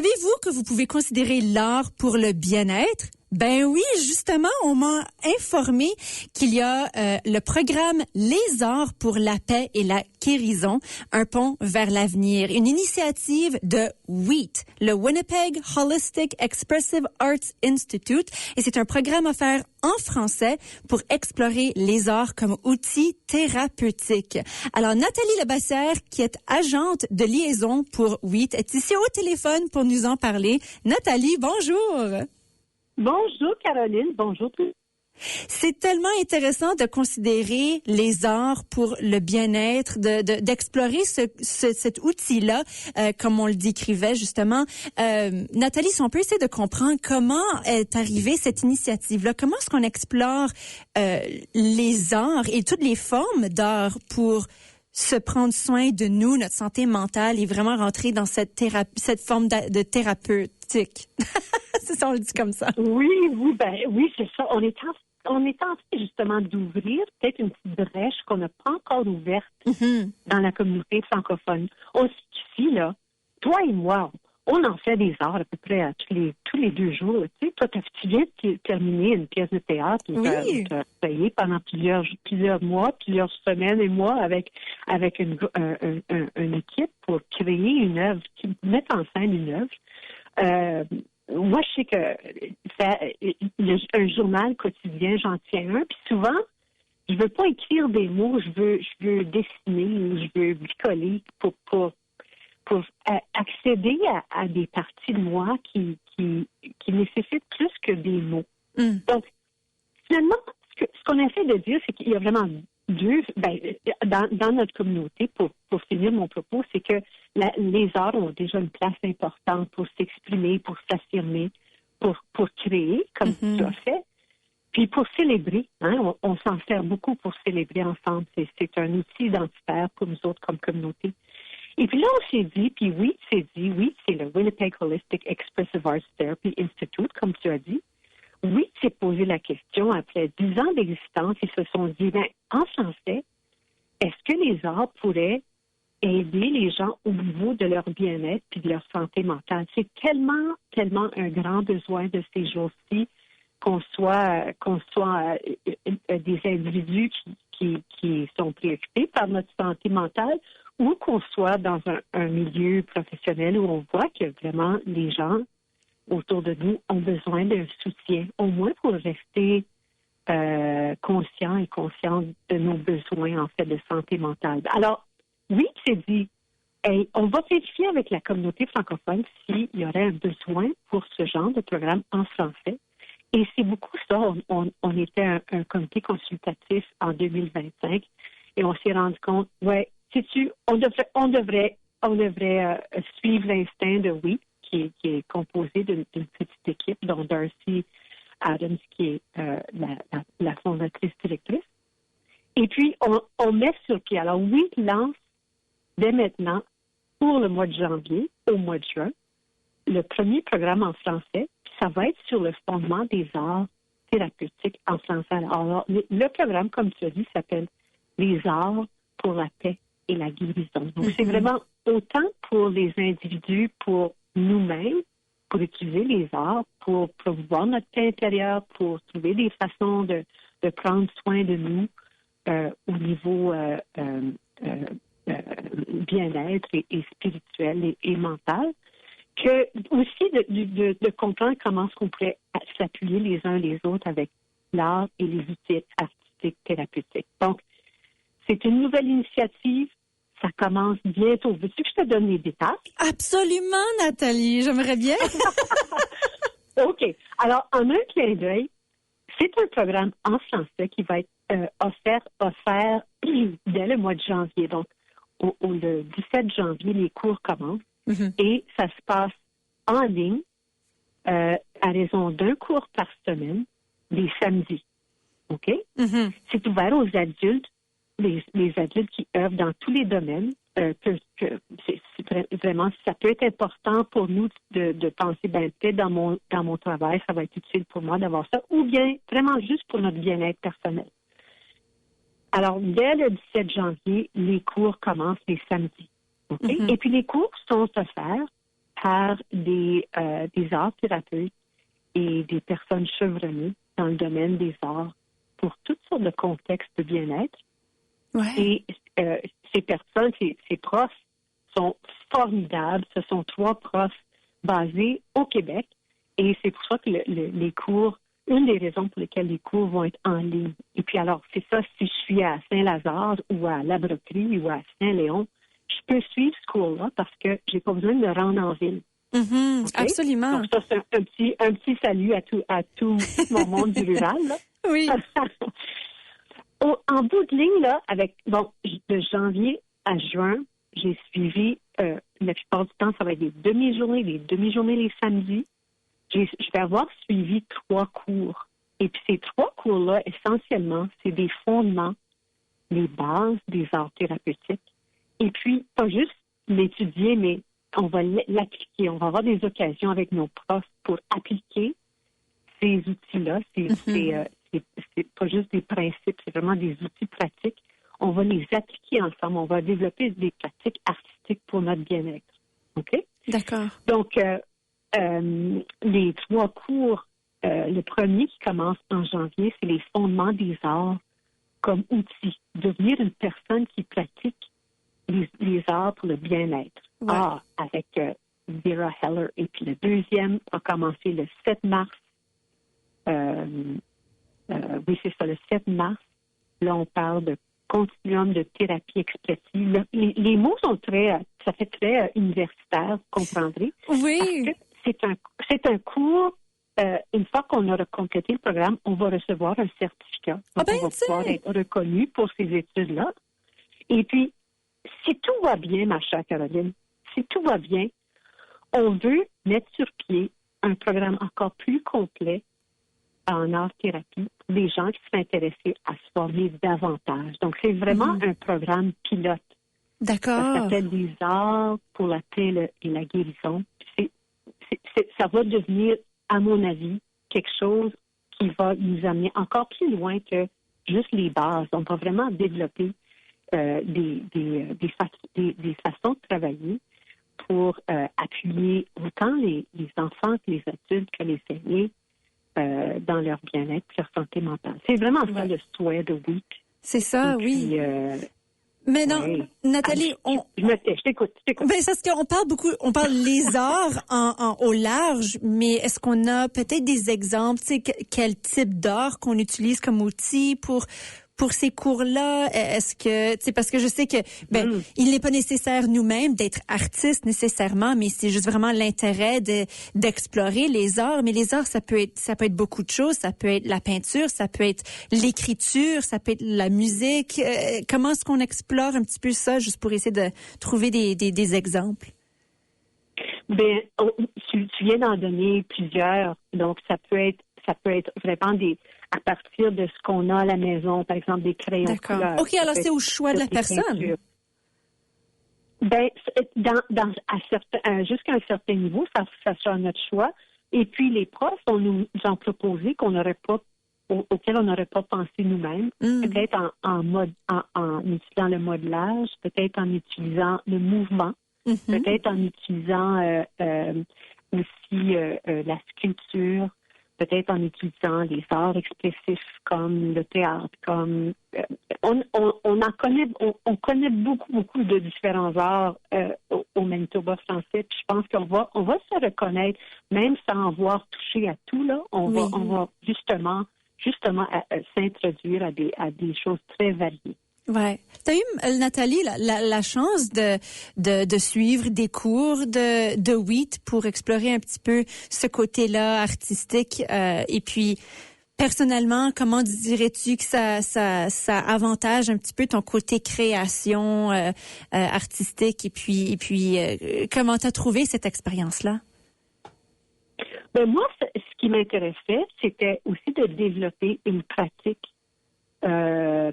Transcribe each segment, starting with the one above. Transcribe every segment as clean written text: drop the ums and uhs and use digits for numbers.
Savez-vous que vous pouvez considérer l'art pour le bien-être? Ben oui, justement, on m'a informé qu'il y a le programme Les Arts pour la paix et la guérison, un pont vers l'avenir, une initiative de WHEAT, le Winnipeg Holistic Expressive Arts Institute, et c'est un programme offert en français pour explorer les arts comme outil thérapeutique. Alors, Nathalie Lebassière, qui est agente de liaison pour WHEAT, est ici au téléphone pour nous en parler. Nathalie, bonjour! Bonjour Caroline, bonjour tous. C'est tellement intéressant de considérer les arts pour le bien-être, d'explorer cet outil-là, comme on le décrivait justement. Nathalie, si on peut essayer de comprendre comment est arrivée cette initiative-là, comment est-ce qu'on explore les arts et toutes les formes d'art pour se prendre soin de nous, notre santé mentale et vraiment rentrer dans cette forme de thérapeutique. C'est ça, on le dit comme ça. Oui, c'est ça. On est en train justement d'ouvrir peut-être une petite brèche qu'on n'a pas encore ouverte dans la communauté francophone. On sait qu'ici, là, toi et moi, on en fait des arts à peu près tous les 2 jours. Tu sais, toi, tu viens de terminer une pièce de théâtre. Oui. Tu as travaillé pendant plusieurs mois, plusieurs semaines et mois avec une équipe pour créer une œuvre, mettre en scène une œuvre. Moi, je sais que un journal quotidien, j'en tiens un, puis souvent, je veux pas écrire des mots, je veux dessiner ou je veux bricoler pour accéder à des parties de moi qui nécessitent plus que des mots. Donc, finalement, ce qu'on essaie de dire, c'est qu'il y a vraiment dans notre communauté, pour finir mon propos, c'est que les arts ont déjà une place importante pour s'exprimer, pour s'affirmer, pour créer, comme tu as fait, puis pour célébrer. Hein, on s'en sert beaucoup pour célébrer ensemble. C'est un outil identitaire pour nous autres comme communauté. Et puis là, on s'est dit, oui, c'est le Winnipeg Holistic Expressive Arts Therapy Institute, comme tu as dit. Oui, s'est posé la question après 10 ans d'existence. Ils se sont dit, en français, est-ce que les arts pourraient aider les gens au niveau de leur bien-être et de leur santé mentale? C'est tellement, tellement un grand besoin de ces jours-ci qu'on soit des individus qui sont préoccupés par notre santé mentale ou qu'on soit dans un milieu professionnel où on voit que vraiment les gens autour de nous ont besoin d'un soutien, au moins pour rester conscients et conscientes de nos besoins, en fait, de santé mentale. Alors, oui, c'est dit, on va vérifier avec la communauté francophone s'il y aurait un besoin pour ce genre de programme en français. Et c'est beaucoup ça. On était un comité consultatif en 2025 et on s'est rendu compte, on devrait suivre l'instinct de oui, qui est composé d'une petite équipe, dont Darcy Adams, qui est la fondatrice directrice. Et puis, on met sur pied. Alors, oui, lance dès maintenant, pour le mois de janvier, au mois de juin, le premier programme en français. Ça va être sur le fondement des arts thérapeutiques en français. Alors, le programme, comme tu as dit, s'appelle Les Arts pour la paix et la guérison. Donc, c'est vraiment autant pour les individus, pour nous-mêmes, pour utiliser les arts, pour promouvoir notre paix intérieure, pour trouver des façons de prendre soin de nous au niveau bien-être et spirituel et mental, que aussi de comprendre comment est-ce qu'on pourrait s'appuyer les uns les autres avec l'art et les outils artistiques thérapeutiques. Donc, c'est une nouvelle initiative. Ça commence bientôt. Veux-tu que je te donne les détails? Absolument, Nathalie. J'aimerais bien. OK. Alors, en un clin d'œil, c'est un programme en français qui va être offert dès le mois de janvier. Donc, le 17 janvier, les cours commencent et ça se passe en ligne à raison d'un cours par semaine, les samedis. OK? C'est ouvert aux adultes, les adultes qui œuvrent dans tous les domaines. Vraiment, ça peut être important pour nous de penser, peut-être dans mon travail, ça va être utile pour moi d'avoir ça, ou bien vraiment juste pour notre bien-être personnel. Alors, dès le 17 janvier, les cours commencent les samedis. Okay? Et puis, les cours sont offerts par des arts thérapeutes et des personnes chevronnées dans le domaine des arts pour toutes sortes de contextes de bien-être. Ouais. Et ces personnes, ces profs sont formidables. Ce sont 3 profs basés au Québec. Et c'est pour ça que les cours, une des raisons pour lesquelles les cours vont être en ligne. Et puis alors, c'est ça, si je suis à Saint-Lazare ou à La Broterie ou à Saint-Léon, je peux suivre ce cours-là parce que j'ai pas besoin de me rendre en ville. Mm-hmm, Okay? absolument. Donc ça, c'est un petit salut à tout mon monde du rural, là. Oui. En bout de ligne, là, de janvier à juin, j'ai suivi, la plupart du temps, ça va être des demi-journées les samedis. Je vais avoir suivi 3 cours. Et puis ces 3 cours-là, essentiellement, c'est des fondements, les bases des arts thérapeutiques. Et puis, pas juste l'étudier, mais on va l'appliquer. On va avoir des occasions avec nos profs pour appliquer ces outils-là. C'est pas juste des principes, c'est vraiment des outils pratiques. On va les appliquer ensemble. On va développer des pratiques artistiques pour notre bien-être. OK? D'accord. Donc, les 3 cours, le premier qui commence en janvier, c'est les fondements des arts comme outil. Devenir une personne qui pratique les arts pour le bien-être. Ouais. Avec Vera Heller. Et puis le deuxième a commencé le 7 mars. Oui, c'est ça, le 7 mars. Là, on parle de continuum de thérapie expressive. Les mots sont ça fait très universitaire, vous comprendrez. Oui. Parce que c'est un cours, une fois qu'on aura complété le programme, on va recevoir un certificat. Donc, on va pouvoir être reconnu pour ces études-là. Et puis, si tout va bien, ma chère Caroline, si tout va bien, on veut mettre sur pied un programme encore plus complet en art-thérapie pour les gens qui sont intéressés à se former davantage. Donc, c'est vraiment un programme pilote. D'accord. Ça s'appelle les arts pour la paix et la guérison. Ça va devenir, à mon avis, quelque chose qui va nous amener encore plus loin que juste les bases. On va vraiment développer des façons de travailler pour appuyer autant les enfants que les adultes que les aînés dans leur bien-être et leur santé mentale. C'est vraiment ça le souhait de Week. C'est ça, puis, oui. Mais non, ouais. Nathalie, je t'écoute. Ben, c'est parce qu'on parle beaucoup, on parle les arts au large, mais est-ce qu'on a peut-être des exemples, tu sais, quel type d'art qu'on utilise comme outil pour ces cours-là? Est-ce que, tu sais, parce que je sais que, il n'est pas nécessaire nous-mêmes d'être artistes nécessairement, mais c'est juste vraiment l'intérêt d'explorer les arts. Mais les arts, ça peut être beaucoup de choses. Ça peut être la peinture, ça peut être l'écriture, ça peut être la musique. Comment est-ce qu'on explore un petit peu ça, juste pour essayer de trouver des exemples? Ben, tu viens d'en donner plusieurs. Donc, ça peut être vraiment à partir de ce qu'on a à la maison, par exemple des crayons couleurs. OK, alors c'est au choix de la personne. Ben, jusqu'à un certain niveau, ça sera notre choix. Et puis, les profs vont nous en proposer auxquels on n'aurait pas pensé nous-mêmes. Peut-être en utilisant le modelage, peut-être en utilisant le mouvement, peut-être en utilisant aussi la sculpture, peut-être en utilisant les arts expressifs comme le théâtre, comme on connaît beaucoup de différents arts au Manitoba français. Puis je pense qu'on va se reconnaître, même sans avoir touché à tout là. On va justement s'introduire à des choses très variées. Ouais. T'as eu, Nathalie, la chance de suivre des cours de WIT pour explorer un petit peu ce côté-là artistique. Et puis, personnellement, comment dirais-tu que ça avantage un petit peu ton côté création artistique? Et puis comment t'as trouvé cette expérience-là? Ben moi, ce qui m'intéressait, c'était aussi de développer une pratique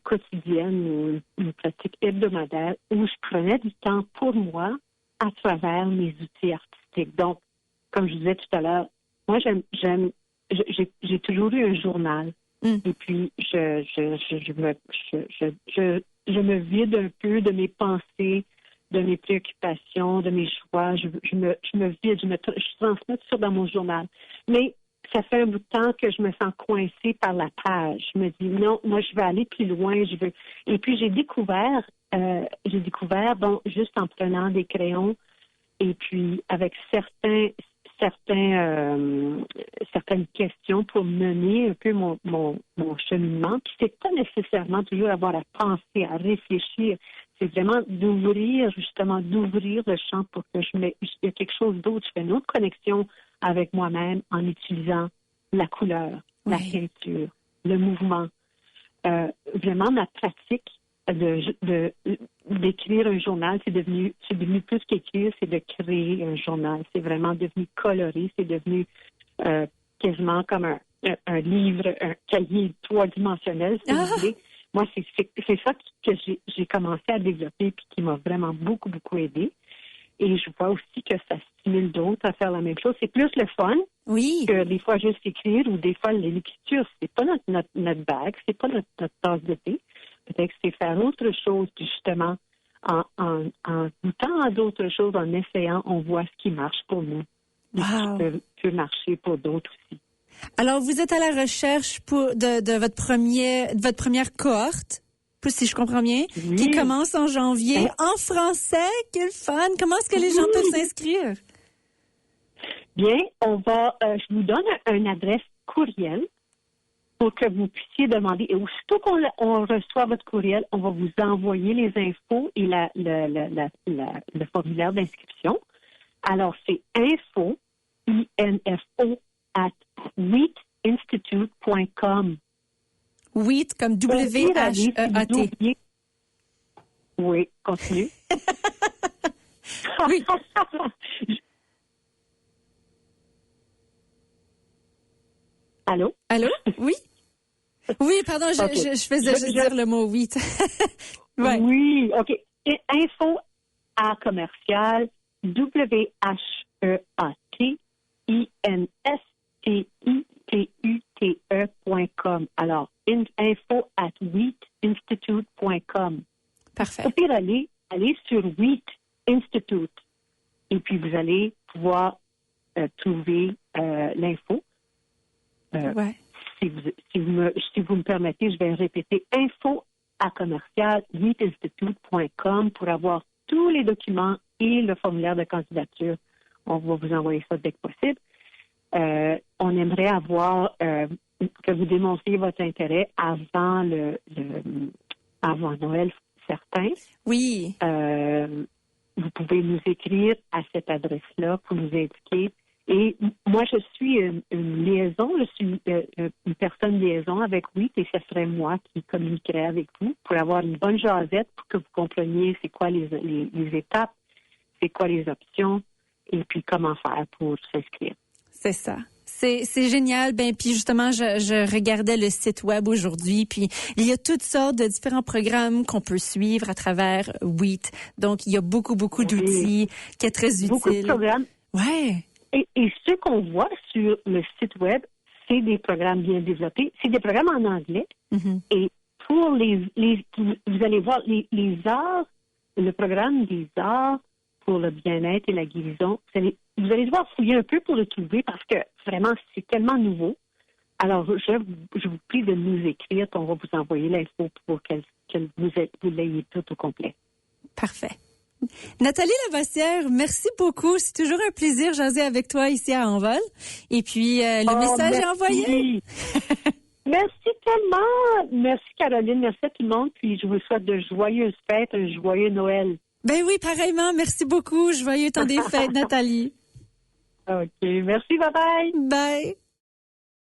quotidienne ou une pratique hebdomadaire où je prenais du temps pour moi à travers mes outils artistiques. Donc, comme je disais tout à l'heure, moi j'ai toujours eu un journal et puis je me vide un peu de mes pensées de mes préoccupations, de mes choix. Je me vide, je transmets tout ça dans mon journal. Mais ça fait un bout de temps que je me sens coincée par la page. Je me dis non, moi je veux aller plus loin. Et puis j'ai découvert, bon, juste en prenant des crayons et puis avec certaines questions pour mener un peu mon cheminement. Puis c'est pas nécessairement toujours avoir à penser, à réfléchir. C'est vraiment d'ouvrir le champ pour que il y a quelque chose d'autre. Je fais une autre connexion avec moi-même en utilisant la couleur, la peinture, le mouvement. Vraiment, ma pratique d'écrire un journal, c'est devenu plus qu'écrire, c'est de créer un journal. C'est vraiment devenu coloré, c'est devenu quasiment comme un livre, un cahier 3-dimensionnel, si vous voulez. Moi, c'est ça que j'ai commencé à développer puis qui m'a vraiment beaucoup, beaucoup aidé. Et je vois aussi que ça stimule d'autres à faire la même chose. C'est plus le fun que des fois juste écrire ou des fois l'écriture. C'est pas notre bague, c'est pas notre tasse de thé. Peut-être que c'est faire autre chose, puis justement, en goûtant à d'autres choses, en essayant, on voit ce qui marche pour nous. Wow. Ce qui peut marcher pour d'autres aussi. Alors, vous êtes à la recherche de votre première cohorte, si je comprends bien, qui commence en janvier, en français. Quel fun! Comment est-ce que les gens peuvent s'inscrire? Bien, je vous donne une adresse courriel pour que vous puissiez demander. Et aussitôt qu'on reçoit votre courriel, on va vous envoyer les infos et le formulaire d'inscription. Alors, c'est info, I-N-F-O, @wheatinstitute.com. Wheat comme W-H-E-A-T. Oui, continue. Oui. Allô? Allô? Oui? Oui, pardon, je faisais juste dire le mot wheat. Ouais. Oui, OK. Info à commercial WHEATINSTITUTE.com. Alors, info@wheatinstitute.com. Parfait. Au pire, allez sur Wheat Institute et puis vous allez pouvoir trouver l'info. Si vous me permettez, je vais répéter info à commercial wheatinstitute.com pour avoir tous les documents et le formulaire de candidature. On va vous envoyer ça dès que possible. On aimerait avoir que vous démontriez votre intérêt avant avant Noël certain. Oui. Vous pouvez nous écrire à cette adresse-là pour nous indiquer. Et moi, je suis une liaison, je suis une personne liaison avec WHEAT et ce serait moi qui communiquerais avec vous pour avoir une bonne jasette pour que vous compreniez c'est quoi les étapes, c'est quoi les options et puis comment faire pour s'inscrire. C'est ça. C'est génial. Ben puis justement, je regardais le site web aujourd'hui, puis il y a toutes sortes de différents programmes qu'on peut suivre à travers WHEAT. Donc il y a beaucoup d'outils qui est très utile. Beaucoup de programmes. Ouais. Et ce qu'on voit sur le site web, c'est des programmes bien développés. C'est des programmes en anglais. Mm-hmm. Et pour vous allez voir les arts, le programme des arts pour le bien-être et la guérison, vous allez devoir fouiller un peu pour le trouver parce que vraiment, c'est tellement nouveau. Alors, je vous prie de nous écrire, on va vous envoyer l'info pour que vous l'ayez tout au complet. Parfait. Nathalie Labassière, merci beaucoup. C'est toujours un plaisir de jaser avec toi ici à Envol. Et puis, le message est envoyé. Merci tellement. Merci Caroline, merci à tout le monde. Puis, je vous souhaite de joyeuses fêtes, un joyeux Noël. Ben oui, pareillement. Merci beaucoup. Joyeux temps des fêtes, Nathalie. OK. Merci. Bye-bye. Bye.